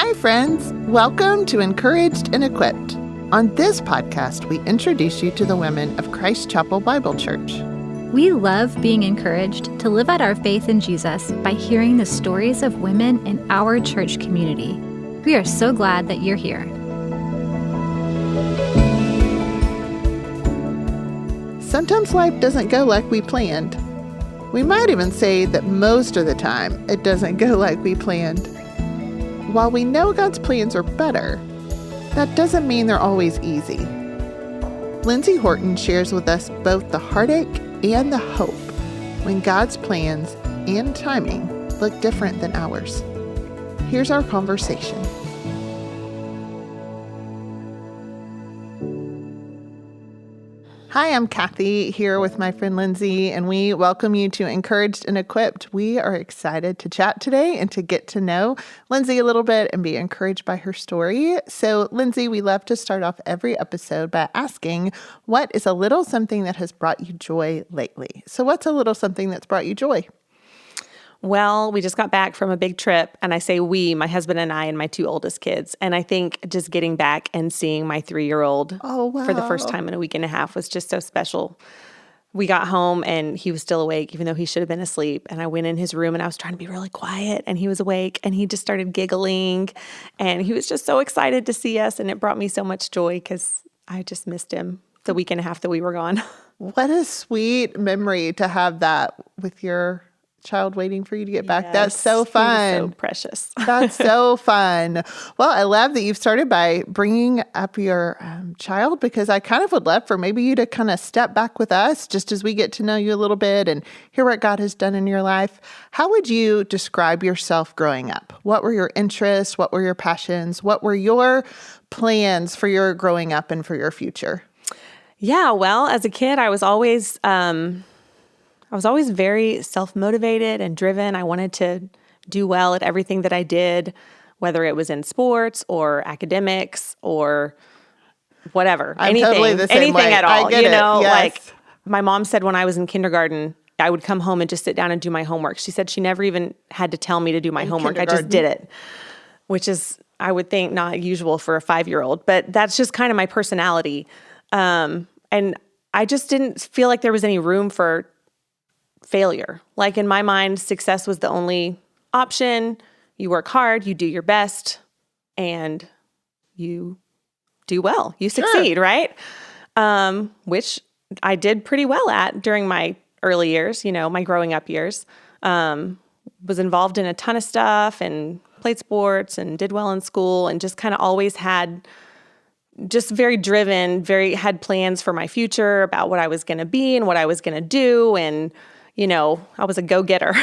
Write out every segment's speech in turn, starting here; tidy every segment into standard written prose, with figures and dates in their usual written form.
Hi, friends. Welcome to Encouraged and Equipped. On this podcast, we introduce you to the women of Christ Chapel Bible Church. We love being encouraged to live out our faith in Jesus by hearing the stories of women in our church community. We are so glad that you're here. Sometimes life doesn't go like we planned. We might even say that most of the time it doesn't go like we planned. While we know God's plans are better, that doesn't mean they're always easy. Lindsay Horton shares with us both the heartache and the hope when God's plans and timing look different than ours. Here's our conversation. Hi, I'm Kathy here with my friend Lindsay, and we welcome you to Encouraged and Equipped. We are excited to chat today and to get to know Lindsay a little bit and be encouraged by her story. So, Lindsay, we love to start off every episode by asking, what is a little something that has brought you joy lately? So what's a little something that's brought you joy? Well, we just got back from a big trip, and I say we, my husband and I, and my two oldest kids. And I think just getting back and seeing my 3-year-old for the first time in a week and a half was just so special. We got home, and he was still awake, even though he should have been asleep. And I went in his room, and I was trying to be really quiet, and he was awake, and he just started giggling. And he was just so excited to see us, and it brought me so much joy because I just missed him the week and a half that we were gone. What a sweet memory to have that with your child waiting for you to get back. Yes, that's so fun. So precious. That's so fun. Well, I love that you've started by bringing up your child, because I kind of would love for maybe you to kind of step back with us just as we get to know you a little bit and hear what God has done in your life. How would you describe yourself growing up? What were your interests? What were your passions? What were your plans for your growing up and for your future? Yeah, well, as a kid, I was always very self-motivated and driven. I wanted to do well at everything that I did, whether it was in sports or academics or whatever. Anything At all. I get it. Yes. Like my mom said when I was in kindergarten, I would come home and just sit down and do my homework. She said she never even had to tell me to do my homework. I just did it, which is, I would think, not usual for a 5-year-old, but that's just kind of my personality. And I just didn't feel like there was any room for failure. Like in my mind, success was the only option. You work hard, you do your best, and you do well. You succeed, right? Which I did pretty well at during my early years, my growing up years. Was involved in a ton of stuff and played sports and did well in school and just kind of always had just very driven, had plans for my future about what I was going to be and what I was going to do. And I was a go-getter.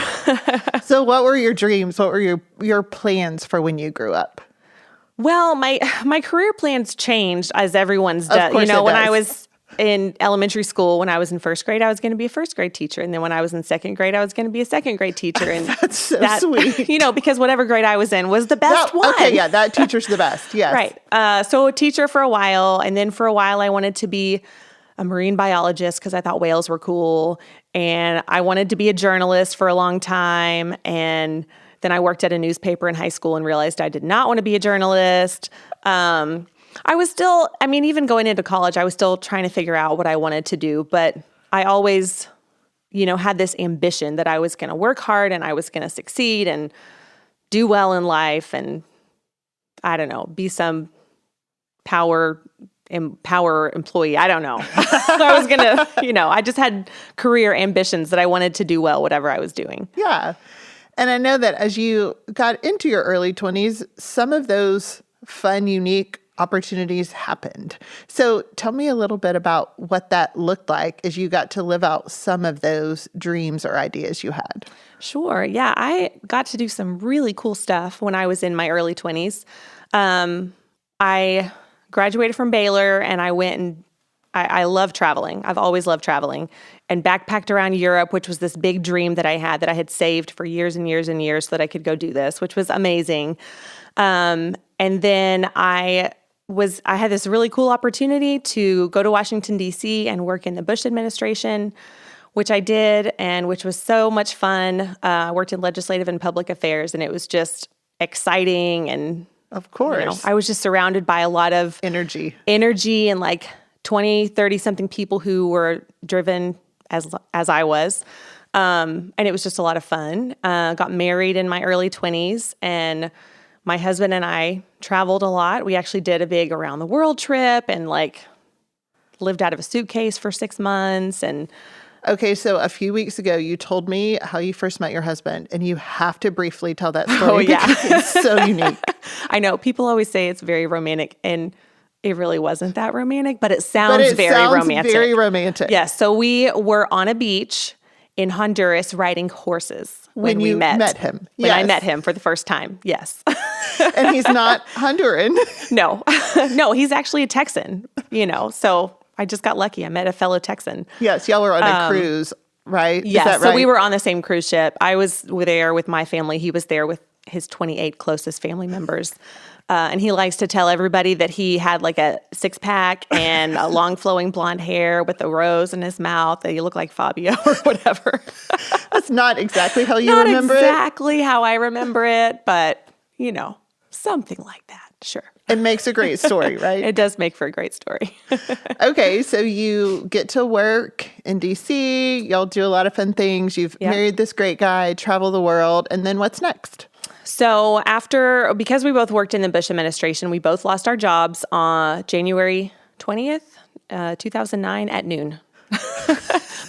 So what were your dreams? What were your plans for when you grew up? Well, my career plans changed as everyone's does. When I was in elementary school, when I was in first grade, I was going to be a first grade teacher. And then when I was in second grade, I was going to be a second grade teacher. And that's so sweet. Because whatever grade I was in was the best one. Okay, yeah, that teacher's the best. Yes. Right. So a teacher for a while. And then for a while, I wanted to be a marine biologist because I thought whales were cool. And I wanted to be a journalist for a long time. And then I worked at a newspaper in high school and realized I did not want to be a journalist. I was still, even going into college, I was still trying to figure out what I wanted to do. But I always, had this ambition that I was going to work hard and I was going to succeed and do well in life and, I don't know, be some power employee. I don't know. I was going to, I just had career ambitions that I wanted to do well, whatever I was doing. Yeah. And I know that as you got into your early 20s, some of those fun, unique opportunities happened. So tell me a little bit about what that looked like as you got to live out some of those dreams or ideas you had. Sure. Yeah. I got to do some really cool stuff when I was in my early 20s. I graduated from Baylor and I went and I love traveling. I've always loved traveling and backpacked around Europe, which was this big dream that I had saved for years and years and years so that I could go do this, which was amazing. And then I had this really cool opportunity to go to Washington, D.C. and work in the Bush administration, which I did and which was so much fun. I worked in legislative and public affairs and it was just exciting and Of course. I was just surrounded by a lot of energy and like 20, 30 something people who were driven as I was. And it was just a lot of fun. Got married in my early 20s, and my husband and I traveled a lot. We actually did a big around the world trip and like lived out of a suitcase for 6 months. And okay, so a few weeks ago, you told me how you first met your husband, and you have to briefly tell that story because it's so unique. I know people always say it's very romantic, and it really wasn't that romantic, but it sounds romantic. Very romantic. Yes. So we were on a beach in Honduras riding horses when we met him. When I met him for the first time. Yes. And he's not Honduran. No. No, he's actually a Texan, so I just got lucky. I met a fellow Texan. Yes. Y'all were on a cruise, right? Yes. Is that right? So we were on the same cruise ship. I was there with my family. He was there with his 28 closest family members. And he likes to tell everybody that he had like a 6-pack and a long flowing blonde hair with a rose in his mouth, that he looked like Fabio or whatever. That's not exactly how you remember it. Not exactly how I remember it, but something like that. Sure. It makes a great story, right? It does make for a great story. Okay, so you get to work in D.C. Y'all do a lot of fun things. You've married this great guy, travel the world, and then what's next? So because we both worked in the Bush administration, we both lost our jobs on January 20th, 2009 at noon.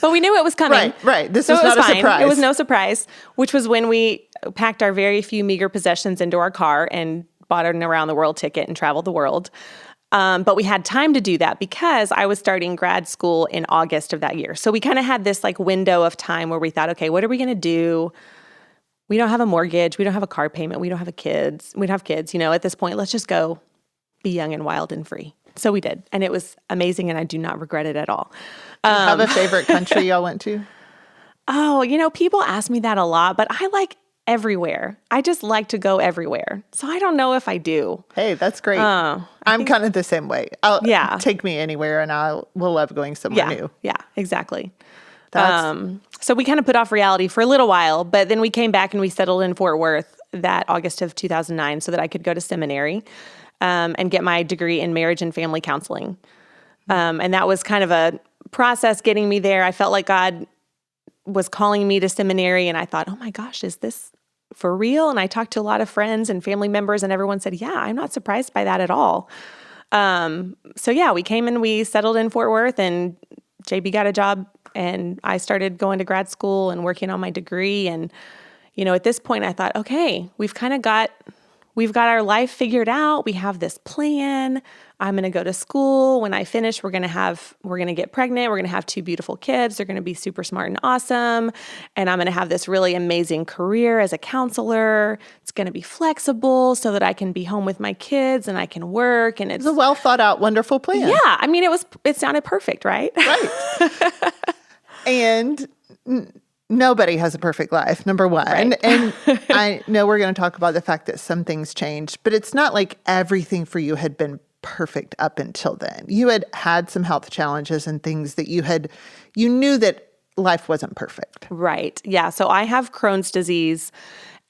But we knew it was coming. Right. This was not a surprise. It was no surprise, which was when we packed our very few meager possessions into our car and bought an around the world ticket and traveled the world. But we had time to do that because I was starting grad school in August of that year. So we kind of had this like window of time where we thought, okay, what are we going to do? We don't have a mortgage. We don't have a car payment. We don't have kids. We don't have kids. At this point, let's just go be young and wild and free. So we did. And it was amazing, and I do not regret it at all. Do you have a favorite country y'all went to? Oh, people ask me that a lot, but I like everywhere. I just like to go everywhere. So I don't know if I do. Hey, that's great. I'm kind of the same way. Take me anywhere, and I will love going somewhere new. Yeah, exactly. So we kind of put off reality for a little while, but then we came back and we settled in Fort Worth that August of 2009 so that I could go to seminary and get my degree in marriage and family counseling. And that was kind of a process getting me there. I felt like God was calling me to seminary, and I thought, oh my gosh, is this for real? And I talked to a lot of friends and family members, and everyone said, yeah, I'm not surprised by that at all. We came and we settled in Fort Worth, and JB got a job, and I started going to grad school and working on my degree. And, at this point I thought, okay, we've got our life figured out. We have this plan. I'm going to go to school. When I finish, we're going to get pregnant. We're going to have 2 beautiful kids. They're going to be super smart and awesome. And I'm going to have this really amazing career as a counselor. It's going to be flexible so that I can be home with my kids and I can work. And it's a well thought out, wonderful plan. Yeah. I mean, it sounded perfect, right? Right. And nobody has a perfect life, number one. Right. And I know we're going to talk about the fact that some things changed, but it's not like everything for you had been perfect up until then. You had some health challenges and things that you knew that life wasn't perfect. Right. Yeah. So I have Crohn's disease,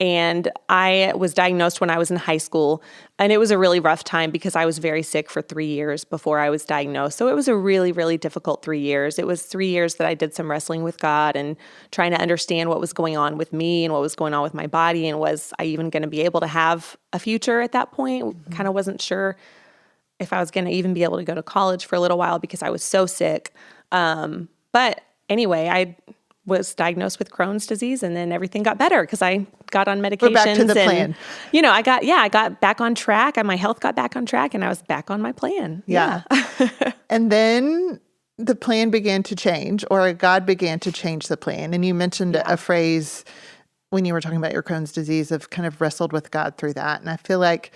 and I was diagnosed when I was in high school, and it was a really rough time because I was very sick for 3 years before I was diagnosed. So it was a really, really difficult 3 years. It was 3 years that I did some wrestling with God and trying to understand what was going on with me and what was going on with my body, and was I even going to be able to have a future at that point? Mm-hmm. Kind of wasn't sure if I was going to even be able to go to college for a little while because I was so sick. But anyway, I was diagnosed with Crohn's disease, and then everything got better because I got on medications. We're back to the plan. I got back on track, and my health got back on track, and I was back on my plan. Yeah. And then the plan began to change, or God began to change the plan. And you mentioned a phrase when you were talking about your Crohn's disease of kind of wrestled with God through that. And I feel like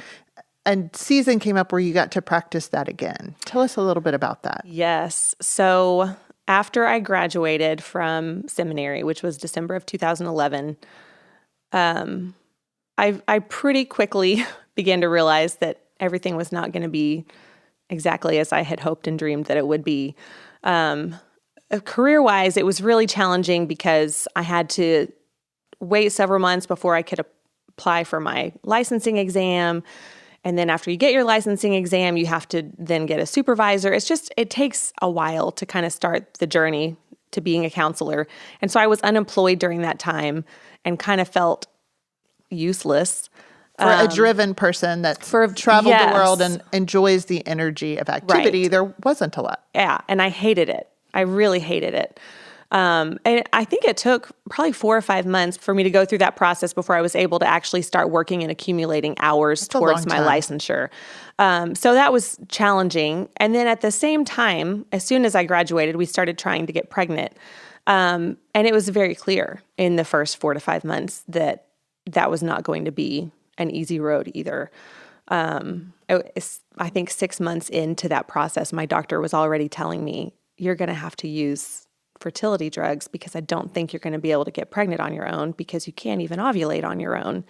a season came up where you got to practice that again. Tell us a little bit about that. Yes. So after I graduated from seminary, which was December of 2011, I pretty quickly began to realize that everything was not going to be exactly as I had hoped and dreamed that it would be. Career-wise, it was really challenging because I had to wait several months before I could apply for my licensing exam. And then after you get your licensing exam, you have to then get a supervisor. It takes a while to kind of start the journey to being a counselor. And so I was unemployed during that time and kind of felt useless. For a driven person that's traveled the world and enjoys the energy of activity, there wasn't a lot. Yeah, and I hated it. I really hated it. And I think it took probably 4 or 5 months for me to go through that process before I was able to actually start working and accumulating hours towards my licensure. So that was challenging. And then at the same time, as soon as I graduated, we started trying to get pregnant. And it was very clear in the first 4 to 5 months that was not going to be an easy road either. I think 6 months into that process, my doctor was already telling me, you're going to have to use fertility drugs because I don't think you're going to be able to get pregnant on your own because you can't even ovulate on your own.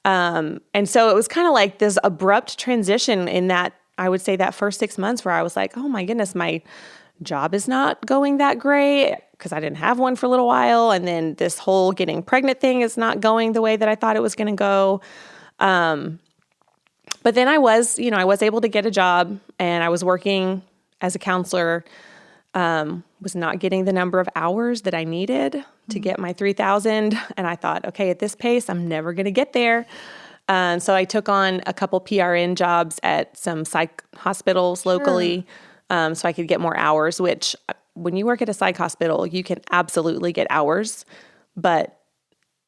And so it was kind of like this abrupt transition in that, I would say that first 6 months where I was like, oh my goodness, my job is not going that great because I didn't have one for a little while. And then this whole getting pregnant thing is not going the way that I thought it was going to go. But then I was able to get a job and I was working as a counselor, was not getting the number of hours that I needed to get my 3,000. And I thought, okay, at this pace, I'm never going to get there. So I took on a couple PRN jobs at some psych hospitals locally, so I could get more hours, which when you work at a psych hospital, you can absolutely get hours, but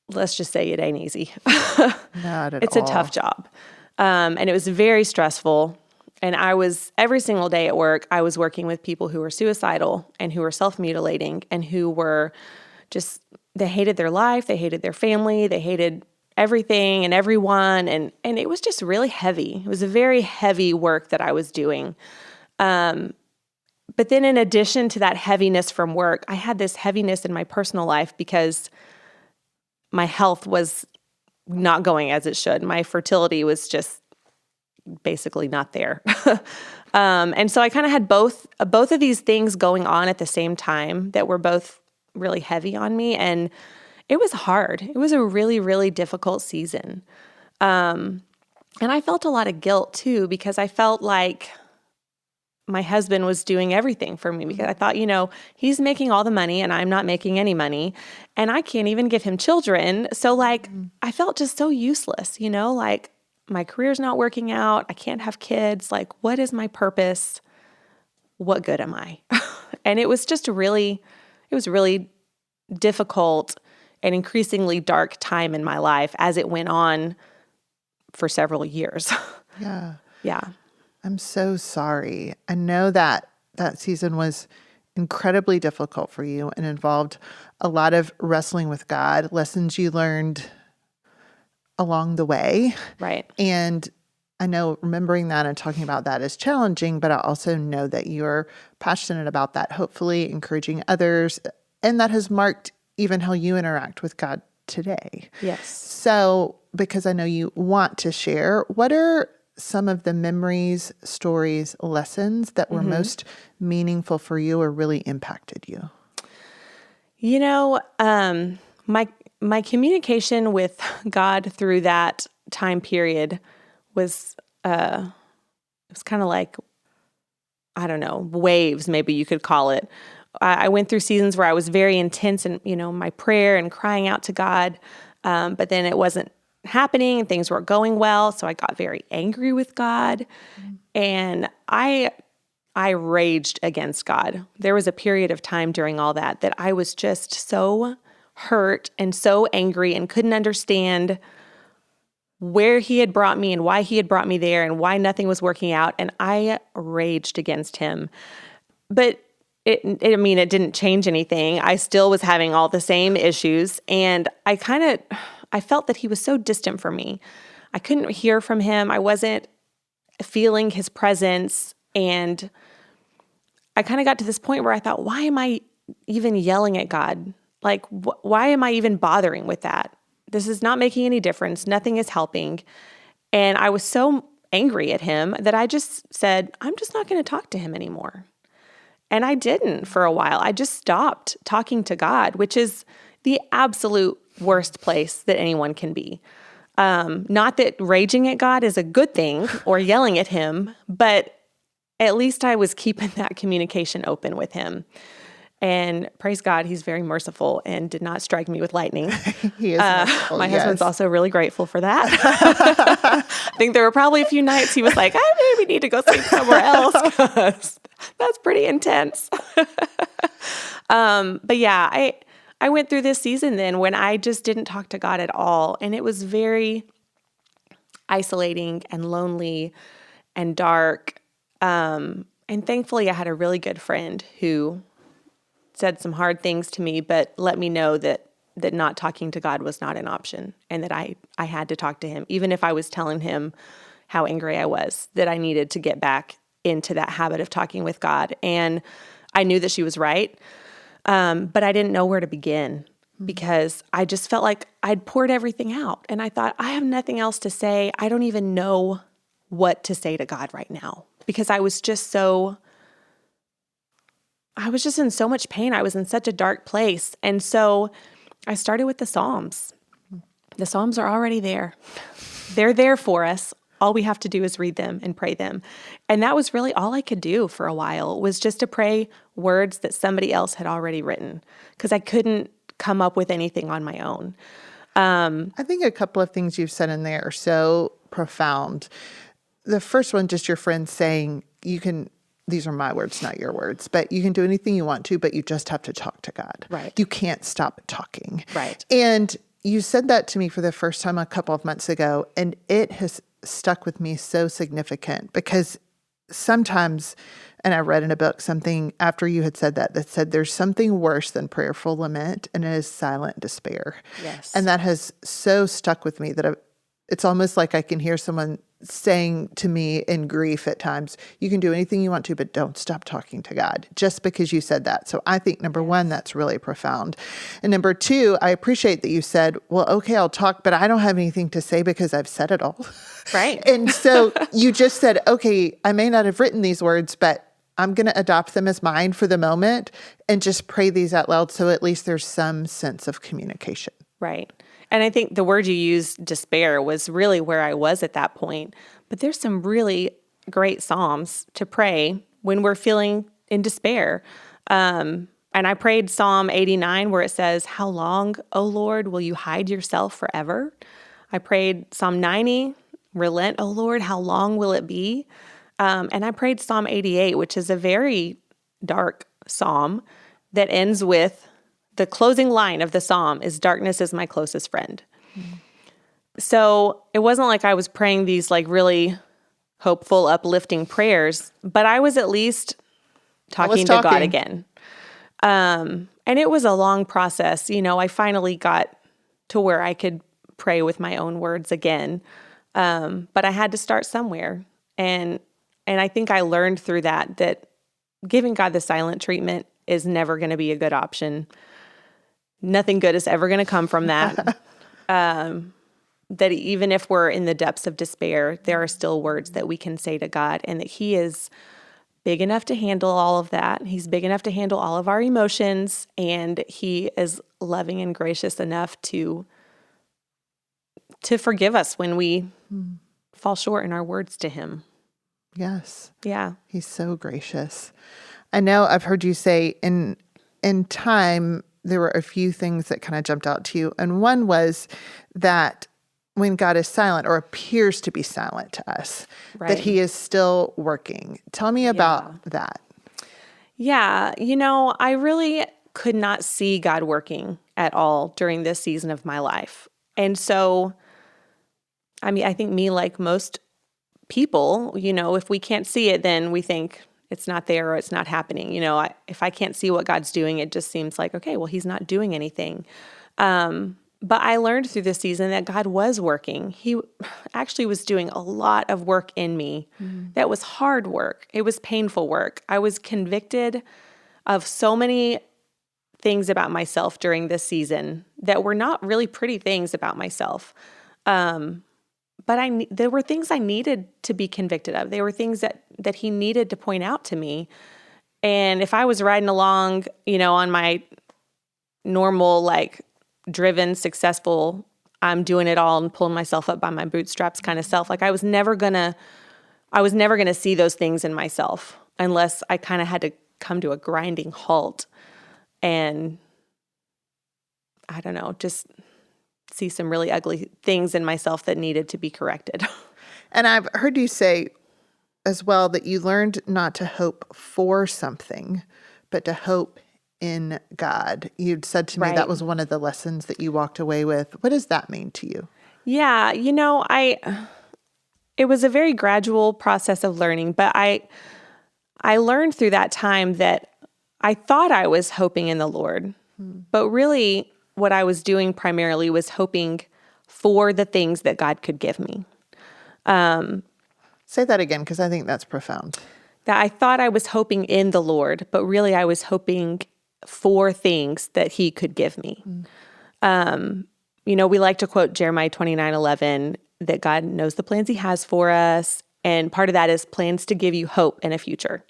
let's just say it ain't easy. Not at all. It's a tough job. And it was very stressful. And I was, every single day at work, I was working with people who were suicidal and who were self-mutilating and who were just, they hated their life, they hated their family, they hated everything and everyone. And it was just really heavy. It was a very heavy work that I was doing. But then in addition to that heaviness from work, I had this heaviness in my personal life because my health was not going as it should. My fertility was just basically not there. And so I kind of had both of these things going on at the same time that were both really heavy on me. And it was hard. It was a really, really difficult season. And I felt a lot of guilt too, because I felt like my husband was doing everything for me because I thought, he's making all the money and I'm not making any money and I can't even give him children. So I felt just so useless, like my career's not working out. I can't have kids. Like, what is my purpose? What good am I? And it was just really difficult and increasingly dark time in my life as it went on for several years. Yeah. Yeah. I'm so sorry. I know that season was incredibly difficult for you and involved a lot of wrestling with God, lessons you learned along the way. Right. And I know remembering that and talking about that is challenging, but I also know that you're passionate about that, hopefully encouraging others. And that has marked even how you interact with God today. Yes. So, because I know you want to share, what are some of the memories, stories, lessons that were most meaningful for you or really impacted you? My communication with God through that time period was it was kind of like, I don't know, waves, maybe you could call it. I went through seasons where I was very intense in, my prayer and crying out to God, but then it wasn't happening and things weren't going well, so I got very angry with God, and I raged against God. There was a period of time during all that I was just so hurt and so angry and couldn't understand where he had brought me and why he had brought me there and why nothing was working out. And I raged against him. But it didn't change anything. I still was having all the same issues. And I felt that he was so distant from me. I couldn't hear from him. I wasn't feeling his presence. And I kind of got to this point where I thought, why am I even yelling at God? Like, why am I even bothering with that? This is not making any difference. Nothing is helping. And I was so angry at him that I just said, I'm just not going to talk to him anymore. And I didn't for a while. I just stopped talking to God, which is the absolute worst place that anyone can be. Not that raging at God is a good thing or yelling at him, but at least I was keeping that communication open with him. And praise God, he's very merciful and did not strike me with lightning. He is merciful, my yes. husband's also really grateful for that. I think there were probably a few nights he was like, I maybe need to go sleep somewhere else because that's pretty intense. But yeah, I went through this season then when I just didn't talk to God at all. And it was very isolating and lonely and dark. And thankfully I had a really good friend who said some hard things to me, but let me know that not talking to God was not an option and that I had to talk to him, even if I was telling him how angry I was, that I needed to get back into that habit of talking with God. And I knew that she was right, but I didn't know where to begin because I just felt like I'd poured everything out. And I thought, I have nothing else to say. I don't even know what to say to God right now because I was just in so much pain. I was in such a dark place. And so I started with the Psalms. The Psalms are already there. They're there for us. All we have to do is read them and pray them. And that was really all I could do for a while, was just to pray words that somebody else had already written because I couldn't come up with anything on my own. I think a couple of things you've said in there are so profound. The first one, just your friend saying, these are my words, not your words, but you can do anything you want to, but you just have to talk to God. Right. You can't stop talking. Right. And you said that to me for the first time a couple of months ago, and it has stuck with me so significant because sometimes, and I read in a book something after you had said that said there's something worse than prayerful lament, and it is silent despair. Yes. And that has so stuck with me that it's almost like I can hear someone saying to me in grief at times, you can do anything you want to, but don't stop talking to God just because you said that. So I think number one, that's really profound. And number two, I appreciate that you said, well, okay, I'll talk, but I don't have anything to say because I've said it all. Right. And so you just said, okay, I may not have written these words, but I'm going to adopt them as mine for the moment and just pray these out loud. So at least there's some sense of communication. Right. And I think the word you used, despair, was really where I was at that point. But there's some really great Psalms to pray when we're feeling in despair. And I prayed Psalm 89 where it says, how long, O Lord, will you hide yourself forever? I prayed Psalm 90, relent, O Lord, how long will it be? And I prayed Psalm 88, which is a very dark psalm that ends with, the closing line of the psalm is, darkness is my closest friend. Mm-hmm. So it wasn't like I was praying these like really hopeful, uplifting prayers, but I was at least talking to God again. And it was a long process. You know, I finally got to where I could pray with my own words again. But I had to start somewhere. And I think I learned through that giving God the silent treatment is never going to be a good option. Nothing good is ever going to come from that. That even if we're in the depths of despair, there are still words that we can say to God, and that He is big enough to handle all of that. He's big enough to handle all of our emotions, and He is loving and gracious enough to forgive us when we fall short in our words to Him. Yes. Yeah. He's so gracious. I know I've heard you say in time, there were a few things that kind of jumped out to you. And one was that when God is silent or appears to be silent to us, right, that He is still working. Tell me about that. Yeah. You know, I really could not see God working at all during this season of my life. And so, I mean, I think me, like most people, you know, if we can't see it, then we think it's not there or it's not happening. You know, if I can't see what God's doing, it just seems like, okay, well, He's not doing anything. But I learned through this season that God was working. He actually was doing a lot of work in me. Mm-hmm. That was hard work. It was painful work. I was convicted of so many things about myself during this season that were not really pretty things about myself. But there were things I needed to be convicted of. There were things that He needed to point out to me. And if I was riding along, you know, on my normal, like, driven, successful I'm doing it all and pulling myself up by my bootstraps kind of self. Like I was never gonna see those things in myself unless I kind of had to come to a grinding halt and, I don't know, just see some really ugly things in myself that needed to be corrected. And I've heard you say as well that you learned not to hope for something, but to hope in God. You'd said to me that was one of the lessons that you walked away with. What does that mean to you? Yeah, it was a very gradual process of learning, but I learned through that time that I thought I was hoping in the Lord, but really what I was doing primarily was hoping for the things that God could give me. Say that again, because I think that's profound. That I thought I was hoping in the Lord, but really I was hoping for things that he could give me. We like to quote Jeremiah 29:11, that God knows the plans he has for us. And part of that is plans to give you hope and a future.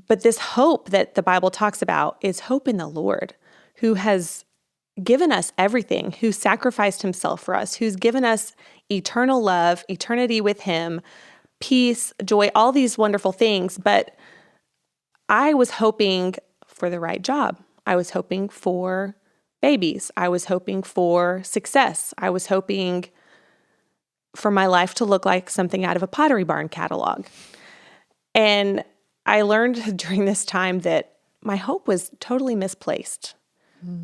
But this hope that the Bible talks about is hope in the Lord, who has given us everything, who sacrificed himself for us, who's given us eternal love, eternity with him, peace, joy, all these wonderful things. But I was hoping for the right job. I was hoping for babies. I was hoping for success. I was hoping for my life to look like something out of a Pottery Barn catalog. And I learned during this time that my hope was totally misplaced.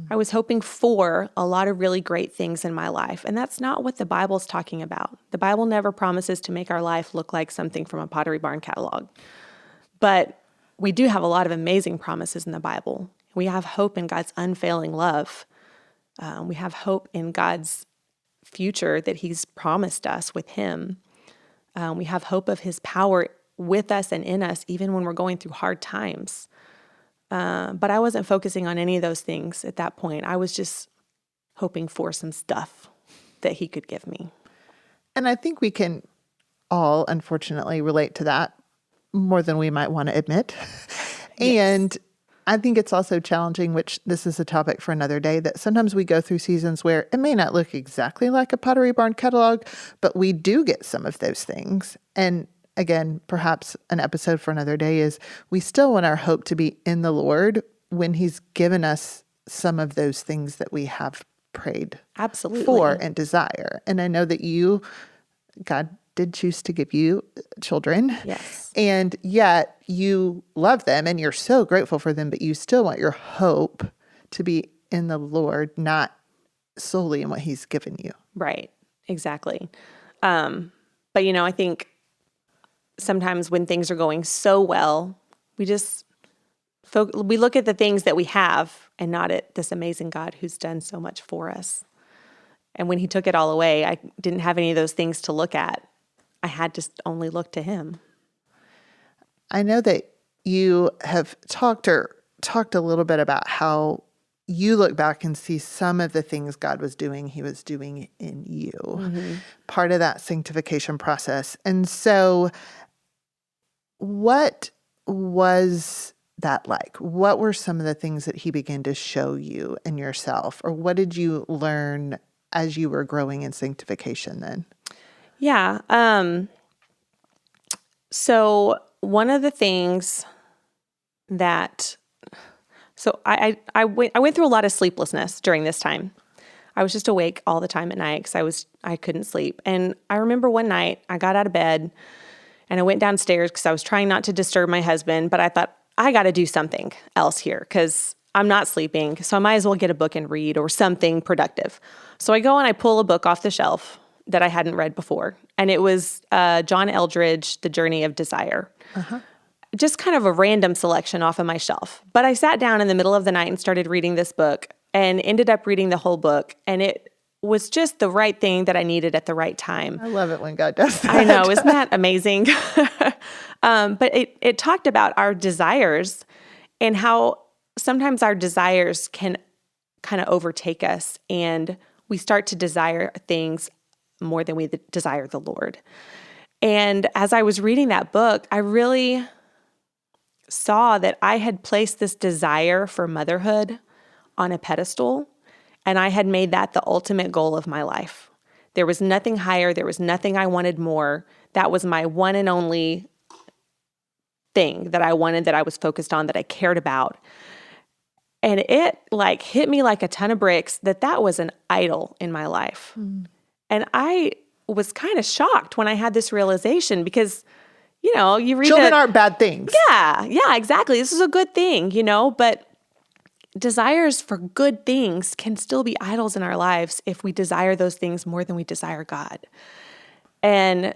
I was hoping for a lot of really great things in my life, and that's not what the Bible's talking about. The Bible never promises to make our life look like something from a Pottery Barn catalog. But we do have a lot of amazing promises in the Bible. We have hope in God's unfailing love. We have hope in God's future that he's promised us with him. We have hope of his power with us and in us, even when we're going through hard times. But I wasn't focusing on any of those things at that point. I was just hoping for some stuff that he could give me. And I think we can all, unfortunately, relate to that more than we might want to admit. And yes. I think it's also challenging, which this is a topic for another day, that sometimes we go through seasons where it may not look exactly like a Pottery Barn catalog, but we do get some of those things. And again, perhaps an episode for another day is we still want our hope to be in the Lord when he's given us some of those things that we have prayed for and desire. And I know that God did choose to give you children. Yes. And yet you love them and you're so grateful for them, but you still want your hope to be in the Lord, not solely in what he's given you. Right. Exactly. But I think sometimes when things are going so well, we just we look at the things that we have and not at this amazing God who's done so much for us. And when he took it all away, I didn't have any of those things to look at. I had to only look to him. I know that you have talked a little bit about how you look back and see some of the things God was doing, he was doing in you, part of that sanctification process. And so what was that like? What were some of the things that he began to show you in yourself? Or what did you learn as you were growing in sanctification then? Yeah. So one of the things I went through a lot of sleeplessness during this time. I was just awake all the time at night because I couldn't sleep. And I remember one night I got out of bed and I went downstairs because I was trying not to disturb my husband, but I thought I got to do something else here because I'm not sleeping. So I might as well get a book and read or something productive. So I go and I pull a book off the shelf that I hadn't read before. And it was John Eldredge, The Journey of Desire. Just kind of a random selection off of my shelf. But I sat down in the middle of the night and started reading this book and ended up reading the whole book. And it was just the right thing that I needed at the right time. I love it when God does that. I know. Isn't that amazing? But it talked about our desires and how sometimes our desires can kind of overtake us and we start to desire things more than we desire the Lord. And as I was reading that book, I really saw that I had placed this desire for motherhood on a pedestal, And I had made that the ultimate goal of my life. There was nothing higher. There was nothing I wanted more. That was my one and only thing that I wanted, that I was focused on, that I cared about. And it like hit me like a ton of bricks that was an idol in my life. And I was kind of shocked when I had this realization because, you know, you read children aren't bad things. Yeah, exactly. This is a good thing, you know, but desires for good things can still be idols in our lives if we desire those things more than we desire God. And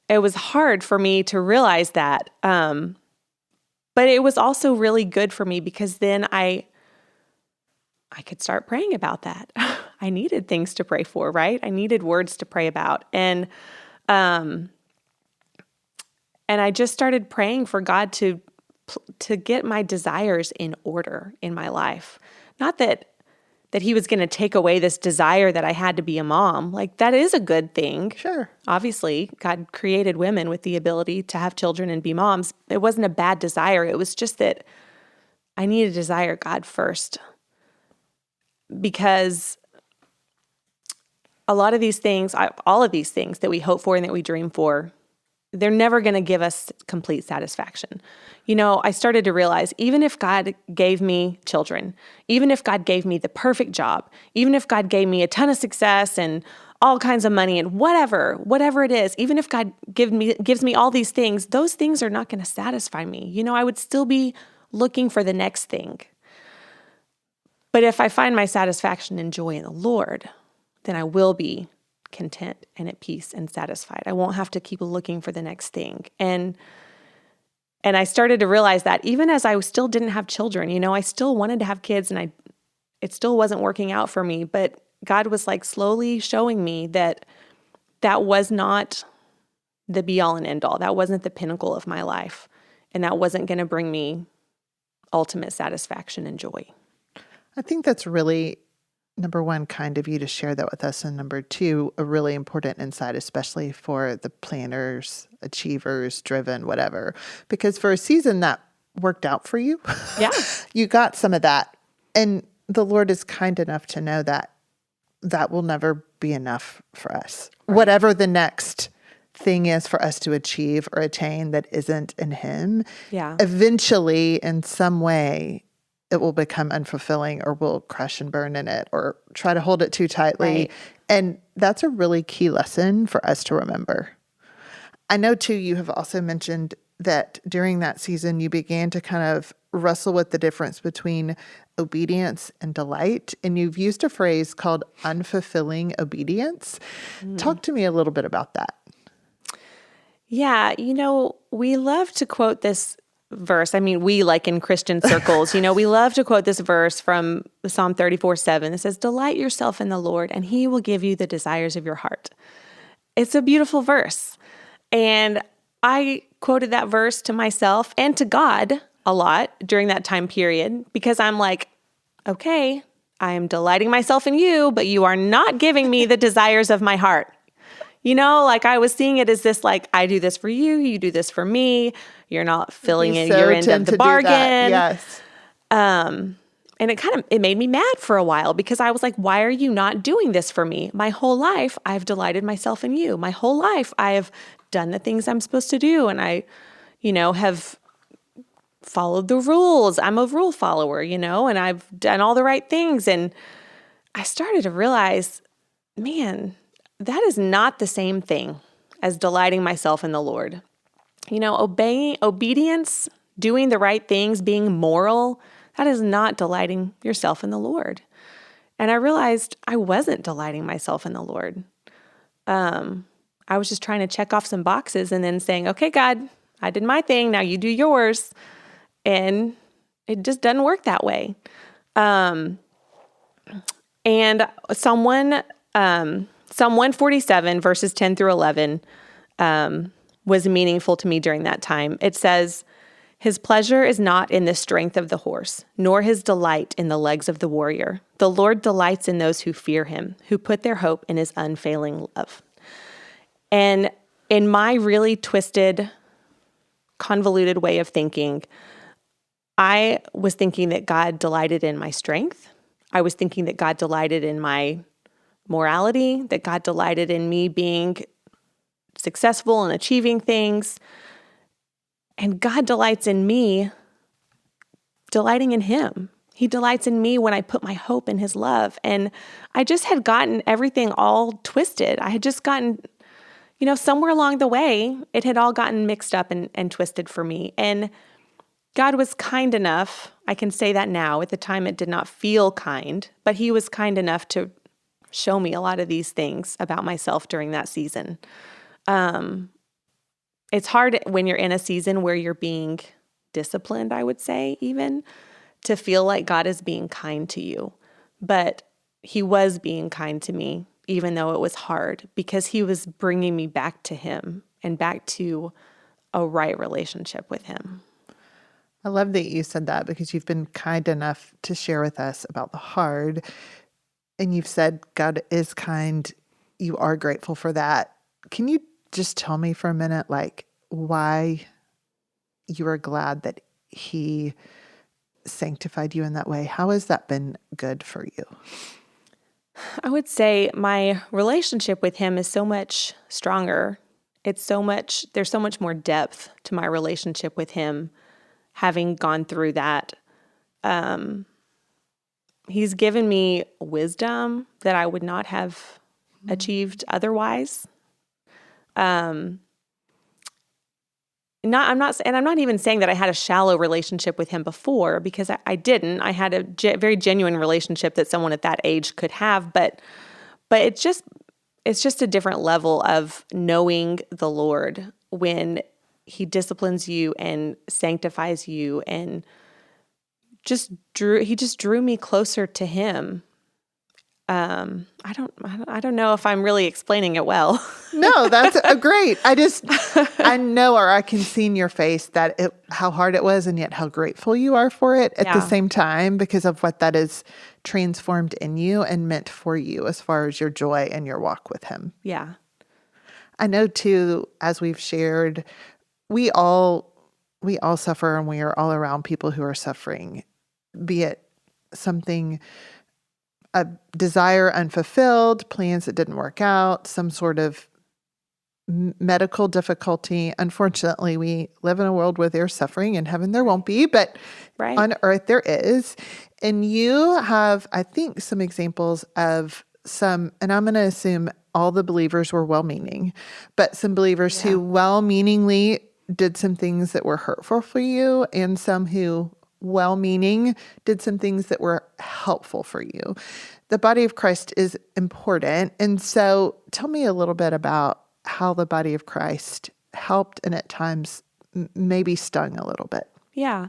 it was hard for me to realize that. But it was also really good for me because then I could start praying about that. I needed things to pray for, right? I needed words to pray about. And I just started praying for God to get my desires in order in my life. Not that he was going to take away this desire that I had to be a mom. Like, that is a good thing. Sure. Obviously, God created women with the ability to have children and be moms. It wasn't a bad desire. It was just that I needed to desire God first. Because a lot of these things, all of these things that we hope for and that we dream for, they're never going to give us complete satisfaction. You know, I started to realize even if God gave me children, even if God gave me the perfect job, even if God gave me a ton of success and all kinds of money and whatever it is, even if God gives me all these things, those things are not going to satisfy me. You know, I would still be looking for the next thing. But if I find my satisfaction and joy in the Lord, then I will be content and at peace and satisfied. I won't have to keep looking for the next thing. And I started to realize that even as I still didn't have children, you know, I still wanted to have kids and it still wasn't working out for me, but God was like slowly showing me that was not the be all and end all. That wasn't the pinnacle of my life. And that wasn't going to bring me ultimate satisfaction and joy. I think that's really, number one, kind of you to share that with us. And number two, a really important insight, especially for the planners, achievers, driven, whatever. Because for a season that worked out for you. Yeah. You got some of that. And the Lord is kind enough to know that will never be enough for us. Right. Whatever the next thing is for us to achieve or attain that isn't in Him, eventually in some way, it will become unfulfilling or we'll crush and burn in it or try to hold it too tightly. Right. And that's a really key lesson for us to remember. I know too, you have also mentioned that during that season, you began to kind of wrestle with the difference between obedience and delight. And you've used a phrase called unfulfilling obedience. Talk to me a little bit about that. Yeah. You know, we love to quote this verse. I mean, we like in Christian circles, you know, we love to quote this verse from Psalm 34:7. It says, "Delight yourself in the Lord, and He will give you the desires of your heart." It's a beautiful verse. And I quoted that verse to myself and to God a lot during that time period because I'm like, okay, I am delighting myself in you, but you are not giving me the desires of my heart. You know, like I was seeing it as this, like, I do this for you, you do this for me. You're not filling in your end of the bargain. Yes. And it made me mad for a while because I was like, why are you not doing this for me? My whole life, I've delighted myself in you. My whole life, I have done the things I'm supposed to do. And I, you know, have followed the rules. I'm a rule follower, you know, and I've done all the right things. And I started to realize, man, that is not the same thing as delighting myself in the Lord. You know, obedience, doing the right things, being moral, that is not delighting yourself in the Lord. And I realized I wasn't delighting myself in the Lord. I was just trying to check off some boxes and then saying, okay, God, I did my thing. Now you do yours. And it just doesn't work that way. And Psalm 147, verses 10 through 11, was meaningful to me during that time. It says, "His pleasure is not in the strength of the horse, nor his delight in the legs of the warrior. The Lord delights in those who fear him, who put their hope in his unfailing love." And in my really twisted, convoluted way of thinking, I was thinking that God delighted in my strength. I was thinking that God delighted in my morality, that God delighted in me being successful and achieving things. And God delights in me delighting in him. He delights in me when I put my hope in his love. And I just had gotten everything all twisted. I had just gotten, somewhere along the way, it had all gotten mixed up and twisted for me. And God was kind enough, I can say that now. At the time, it did not feel kind, but he was kind enough to show me a lot of these things about myself during that season. It's hard when you're in a season where you're being disciplined, I would say, even, to feel like God is being kind to you. But he was being kind to me, even though it was hard, because he was bringing me back to him and back to a right relationship with him. I love that you said that, because you've been kind enough to share with us about the hard. And you've said God is kind. You are grateful for that. Can you just tell me for a minute, why you are glad that he sanctified you in that way? How has that been good for you? I would say my relationship with him is so much stronger. There's so much more depth to my relationship with him, having gone through that. He's given me wisdom that I would not have achieved otherwise. I'm not even saying that I had a shallow relationship with him before, because I didn't. I had a very genuine relationship that someone at that age could have, but it's just a different level of knowing the Lord when he disciplines you and sanctifies you, and he just drew me closer to him. I don't know if I'm really explaining it well. No, that's great. I know, or I can see in your face how hard it was, and yet how grateful you are for it at the same time, because of what that is transformed in you and meant for you as far as your joy and your walk with him. Yeah. I know too, as we've shared, we all suffer, and we are all around people who are suffering, be it something, a desire unfulfilled, plans that didn't work out, some sort of medical difficulty. Unfortunately, we live in a world where there's suffering. In heaven there won't be, but on earth there is. And you have, I think, some examples of some, and I'm going to assume all the believers were well-meaning, but some believers who well-meaningly did some things that were hurtful for you, and some who well-meaning did some things that were helpful for you. The body of Christ is important. And so tell me a little bit about how the body of Christ helped, and at times maybe stung a little bit. Yeah,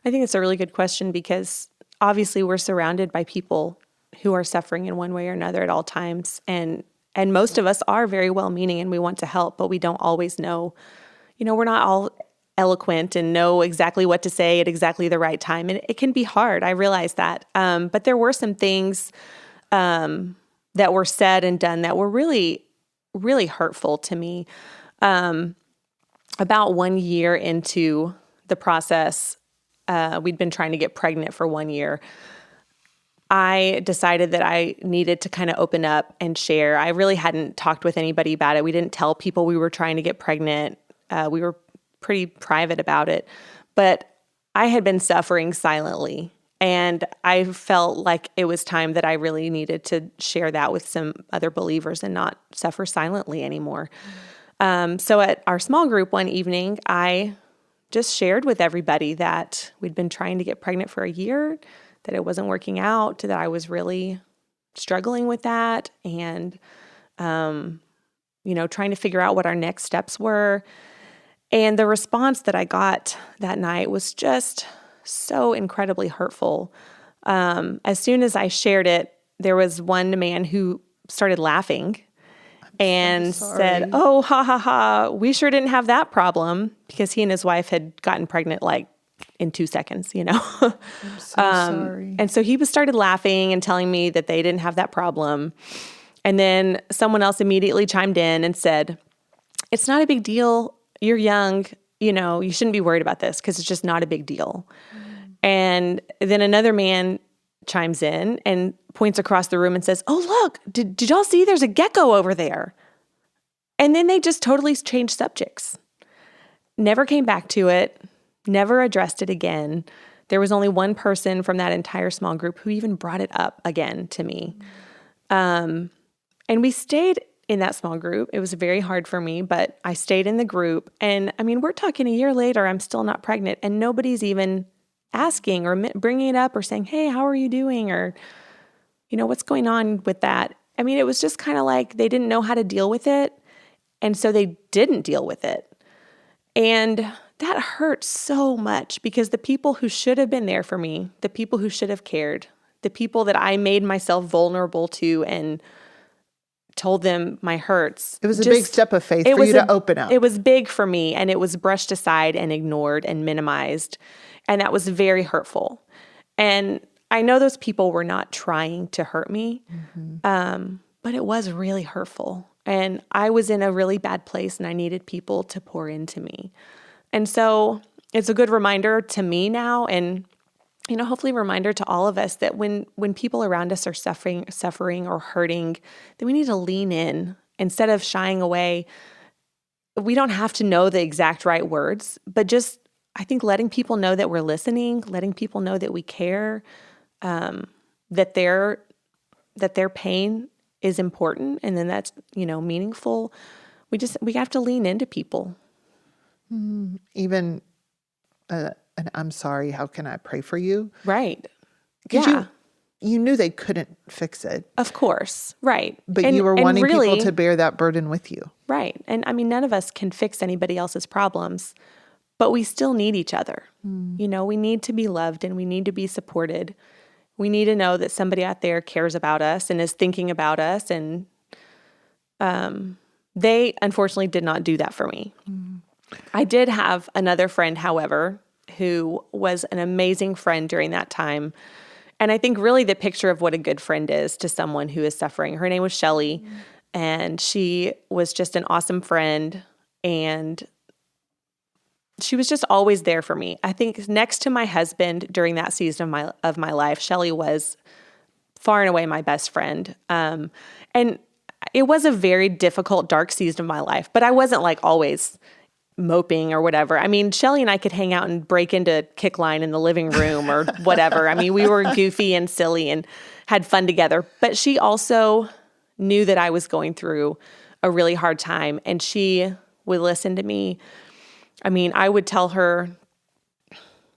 I think it's a really good question, because obviously we're surrounded by people who are suffering in one way or another at all times. And most of us are very well-meaning and we want to help, but we don't always know, we're not all eloquent and know exactly what to say at exactly the right time. And it can be hard. I realize that. But there were some things that were said and done that were really, really hurtful to me. About 1 year into the process, we'd been trying to get pregnant for 1 year. I decided that I needed to kind of open up and share. I really hadn't talked with anybody about it. We didn't tell people we were trying to get pregnant. We were pretty private about it, but I had been suffering silently, and I felt like it was time that I really needed to share that with some other believers and not suffer silently anymore. So at our small group one evening, I just shared with everybody that we'd been trying to get pregnant for a year, that it wasn't working out, that I was really struggling with that, and trying to figure out what our next steps were. And the response that I got that night was just so incredibly hurtful. As soon as I shared it, there was one man who started laughing and said, "Oh, ha, ha, ha, we sure didn't have that problem," because he and his wife had gotten pregnant in 2 seconds, I'm so sorry. And so he started laughing and telling me that they didn't have that problem. And then someone else immediately chimed in and said, "It's not a big deal. You're young, you shouldn't be worried about this because it's just not a big deal." And then another man chimes in and points across the room and says, "Oh, look, did y'all see there's a gecko over there?" And then they just totally changed subjects. Never came back to it, never addressed it again. There was only one person from that entire small group who even brought it up again to me. And we stayed in that small group. It was very hard for me, but I stayed in the group. And I mean, we're talking a year later, I'm still not pregnant, and nobody's even asking or bringing it up or saying, "Hey, how are you doing?" Or, what's going on with that? I mean, it was just kind of like they didn't know how to deal with it. And so they didn't deal with it. And that hurt so much because the people who should have been there for me, the people who should have cared, the people that I made myself vulnerable to and told them my hurts. It was a big step of faith for you to open up. It was big for me, and it was brushed aside and ignored and minimized. And that was very hurtful. And I know those people were not trying to hurt me, but it was really hurtful. And I was in a really bad place, and I needed people to pour into me. And so it's a good reminder to me now, and hopefully a reminder to all of us that when people around us are suffering or hurting, then we need to lean in instead of shying away. We don't have to know the exact right words, but just, I think, letting people know that we're listening, letting people know that we care, that their pain is important, and then that's, meaningful. We have to lean into people. Even and I'm sorry, how can I pray for you? Right. Because you knew they couldn't fix it. Of course. Right. But you were wanting people to bear that burden with you. Right. And I mean, none of us can fix anybody else's problems, but we still need each other. We need to be loved, and we need to be supported. We need to know that somebody out there cares about us and is thinking about us. And they unfortunately did not do that for me. I did have another friend, however, who was an amazing friend during that time. And I think really the picture of what a good friend is to someone who is suffering. Her name was Shelly, and she was just an awesome friend. And she was just always there for me. I think next to my husband during that season of my life, Shelly was far and away my best friend. And it was a very difficult, dark season of my life, but I wasn't like always moping or whatever. I mean, Shelly and I could hang out and break into kick line in the living room or whatever. I mean, we were goofy and silly and had fun together, but she also knew that I was going through a really hard time, and she would listen to me. I mean, I would tell her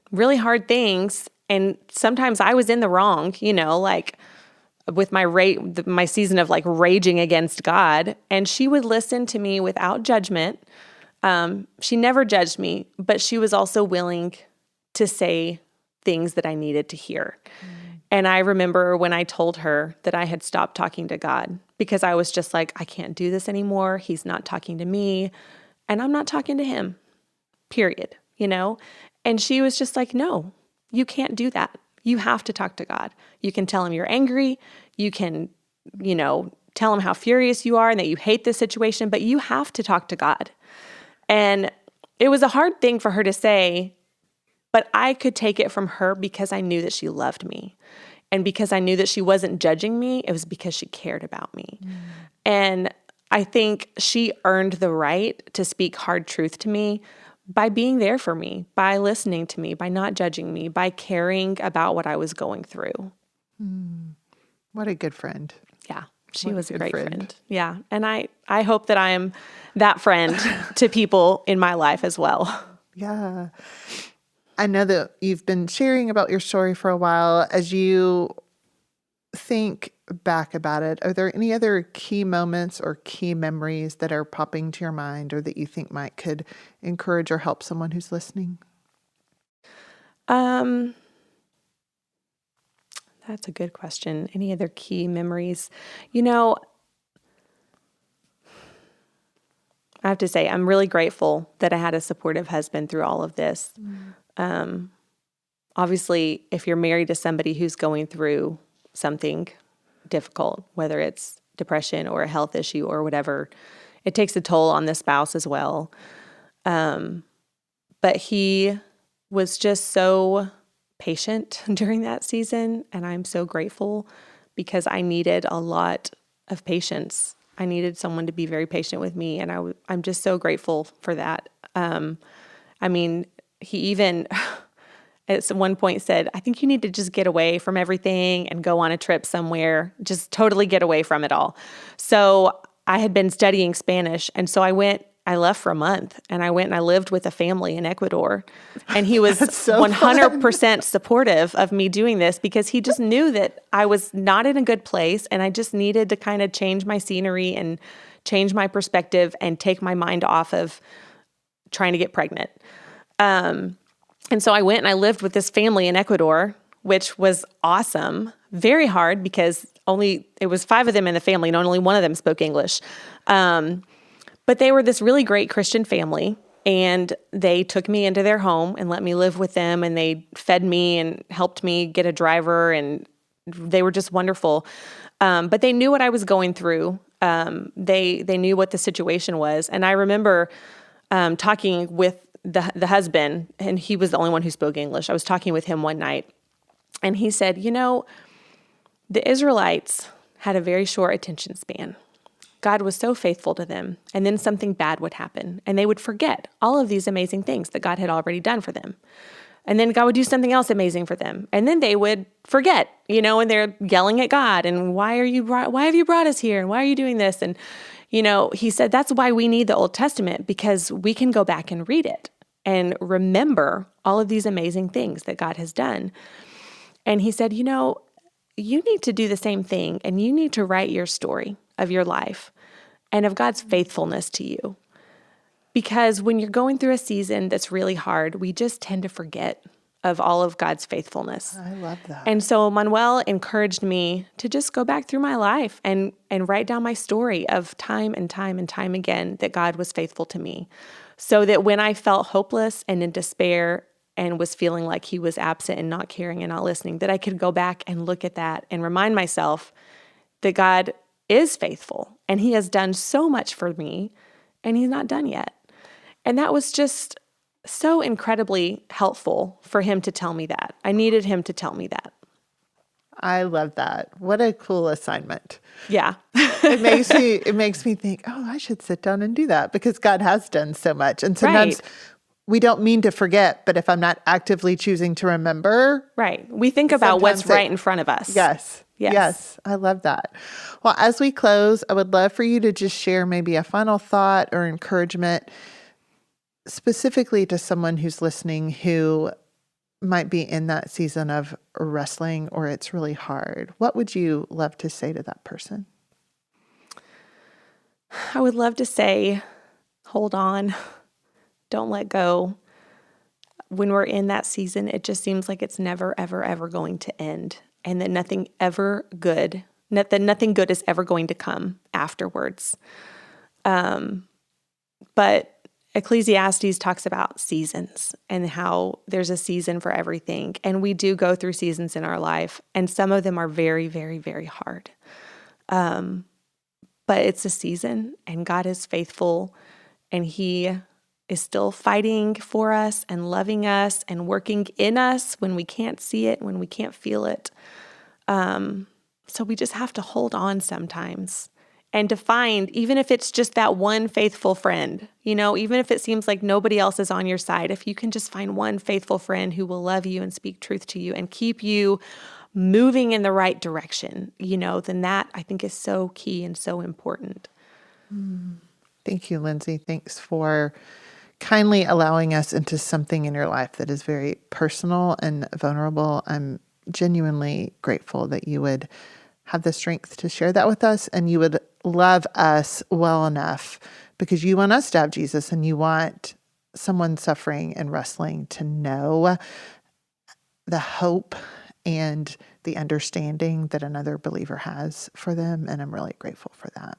really hard things, and sometimes I was in the wrong, like with my season of like raging against God, and she would listen to me without judgment. She never judged me, but she was also willing to say things that I needed to hear. And I remember when I told her that I had stopped talking to God because I was just like, I can't do this anymore. He's not talking to me, and I'm not talking to him, period, And she was just like, no, you can't do that. You have to talk to God. You can tell him you're angry. You can, tell him how furious you are and that you hate this situation, but you have to talk to God. And it was a hard thing for her to say, but I could take it from her because I knew that she loved me. And because I knew that she wasn't judging me, it was because she cared about me. And I think she earned the right to speak hard truth to me by being there for me, by listening to me, by not judging me, by caring about what I was going through. What a good friend. Yeah, she was a great friend. Yeah, and I hope that I am that friend to people in my life as well. Yeah. I know that you've been sharing about your story for a while. As you think back about it, are there any other key moments or key memories that are popping to your mind or that you think could encourage or help someone who's listening? That's a good question. Any other key memories? I have to say, I'm really grateful that I had a supportive husband through all of this. Obviously, if you're married to somebody who's going through something difficult, whether it's depression or a health issue or whatever, it takes a toll on the spouse as well. But he was just so patient during that season. And I'm so grateful because I needed a lot of patience. I needed someone to be very patient with me. And I'm just so grateful for that. He even at one point said, I think you need to just get away from everything and go on a trip somewhere, just totally get away from it all. So I had been studying Spanish. And so I left for a month and I went and I lived with a family in Ecuador. And he was so 100% supportive of me doing this because he just knew that I was not in a good place and I just needed to kind of change my scenery and change my perspective and take my mind off of trying to get pregnant. And so I went and I lived with this family in Ecuador, which was awesome. Very hard because it was 5 of them in the family and only one of them spoke English. But they were this really great Christian family, and they took me into their home and let me live with them, and they fed me and helped me get a driver, and they were just wonderful. But they knew what I was going through. They knew what the situation was. And I remember talking with the husband, and he was the only one who spoke English. I was talking with him one night, and he said, the Israelites had a very short attention span. God was so faithful to them, and then something bad would happen, and they would forget all of these amazing things that God had already done for them. And then God would do something else amazing for them, and then they would forget, and they're yelling at God, and why have you brought us here, and why are you doing this? And he said that's why we need the Old Testament, because we can go back and read it and remember all of these amazing things that God has done. And he said, you need to do the same thing, and you need to write your story of your life and of God's faithfulness to you. Because when you're going through a season that's really hard, we just tend to forget of all of God's faithfulness. I love that. And so Manuel encouraged me to just go back through my life and write down my story of time and time and time again that God was faithful to me. So that when I felt hopeless and in despair and was feeling like he was absent and not caring and not listening, that I could go back and look at that and remind myself that God is faithful and he has done so much for me and he's not done yet. And that was just so incredibly helpful for him to tell me that. I needed him to tell me that. I love that. What a cool assignment. Yeah. It makes me think, I should sit down and do that because God has done so much. And sometimes we don't mean to forget, but if I'm not actively choosing to remember. Right. We think about what's right in front of us. Yes. I love that. Well, as we close, I would love for you to just share maybe a final thought or encouragement specifically to someone who's listening who might be in that season of wrestling or it's really hard. What would you love to say to that person? I would love to say, hold on, don't let go. When we're in that season, it just seems like it's never, ever, ever going to end, and that nothing good is ever going to come afterwards. But Ecclesiastes talks about seasons and how there's a season for everything. And we do go through seasons in our life, and some of them are very, very, very hard. But it's a season, and God is faithful, and he is still fighting for us and loving us and working in us when we can't see it, when we can't feel it. So we just have to hold on sometimes. And to find, even if it's just that one faithful friend, even if it seems like nobody else is on your side, if you can just find one faithful friend who will love you and speak truth to you and keep you moving in the right direction, then that I think is so key and so important. Thank you, Lindsay. Thanks for kindly allowing us into something in your life that is very personal and vulnerable. I'm genuinely grateful that you would have the strength to share that with us, and you would love us well enough because you want us to have Jesus, and you want someone suffering and wrestling to know the hope and the understanding that another believer has for them. And I'm really grateful for that.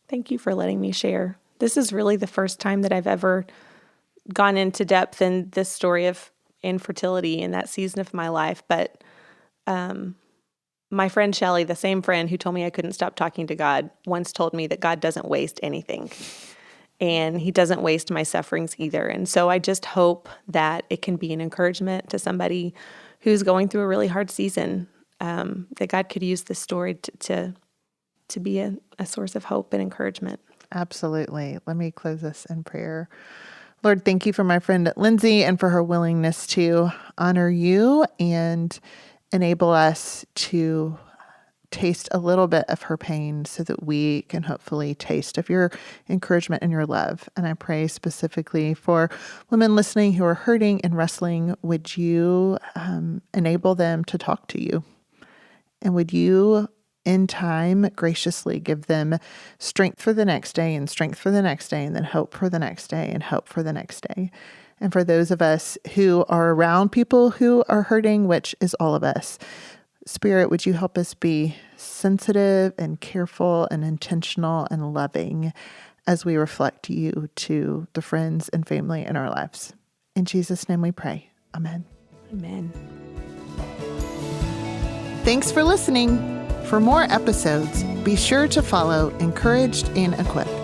Thank you for letting me share. This is really the first time that I've ever gone into depth in this story of infertility in that season of my life. But my friend Shelly, the same friend who told me I couldn't stop talking to God, once told me that God doesn't waste anything. And he doesn't waste my sufferings either. And so I just hope that it can be an encouragement to somebody who's going through a really hard season, that God could use this story to be a source of hope and encouragement. Absolutely. Let me close this in prayer. Lord, thank you for my friend Lindsay and for her willingness to honor you and enable us to taste a little bit of her pain so that we can hopefully taste of your encouragement and your love. And I pray specifically for women listening who are hurting and wrestling. Would you enable them to talk to you? And would you, in time, graciously give them strength for the next day and strength for the next day and then hope for the next day and hope for the next day? And for those of us who are around people who are hurting, which is all of us, Spirit, would you help us be sensitive and careful and intentional and loving as we reflect you to the friends and family in our lives? In Jesus' name we pray. Amen. Amen. Thanks for listening. For more episodes, be sure to follow Encouraged and Equipped.